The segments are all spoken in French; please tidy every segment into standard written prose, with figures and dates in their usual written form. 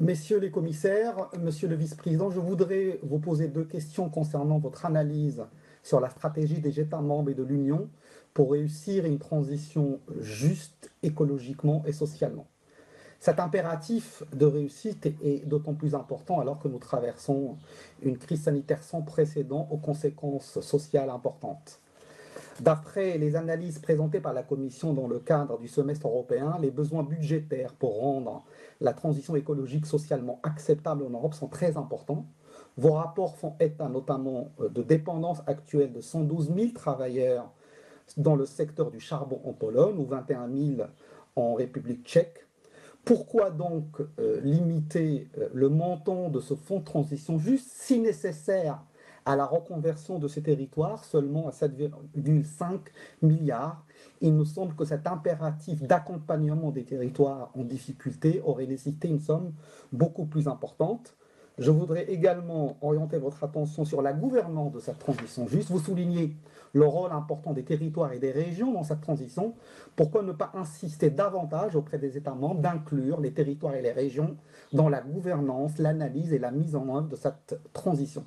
Messieurs les commissaires, monsieur le vice-président, je voudrais vous poser deux questions concernant votre analyse sur la stratégie des États membres et de l'Union pour réussir une transition juste écologiquement et socialement. Cet impératif de réussite est d'autant plus important alors que nous traversons une crise sanitaire sans précédent aux conséquences sociales importantes. D'après les analyses présentées par la Commission dans le cadre du semestre européen, les besoins budgétaires pour rendre la transition écologique socialement acceptable en Europe sont très importants. Vos rapports font état notamment de dépendance actuelle de 112 000 travailleurs dans le secteur du charbon en Pologne ou 21 000 en République tchèque. Pourquoi donc limiter le montant de ce fonds de transition juste si nécessaire à la reconversion de ces territoires seulement à 7,5 milliards? Il nous semble que cet impératif d'accompagnement des territoires en difficulté aurait nécessité une somme beaucoup plus importante. Je voudrais également orienter votre attention sur la gouvernance de cette transition juste. Vous soulignez le rôle important des territoires et des régions dans cette transition. Pourquoi ne pas insister davantage auprès des États membres d'inclure les territoires et les régions dans la gouvernance, l'analyse et la mise en œuvre de cette transition?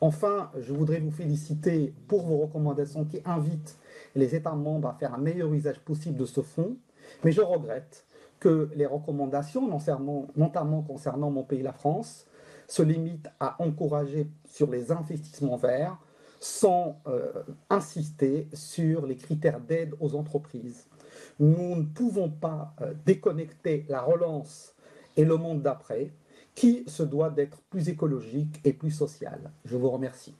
Enfin, je voudrais vous féliciter pour vos recommandations qui invitent les États membres à faire un meilleur usage possible de ce fonds, mais je regrette que les recommandations, notamment concernant mon pays, la France, se limitent à encourager sur les investissements verts sans insister sur les critères d'aide aux entreprises. Nous ne pouvons pas déconnecter la relance et le monde d'après, qui se doit d'être plus écologique et plus social. Je vous remercie.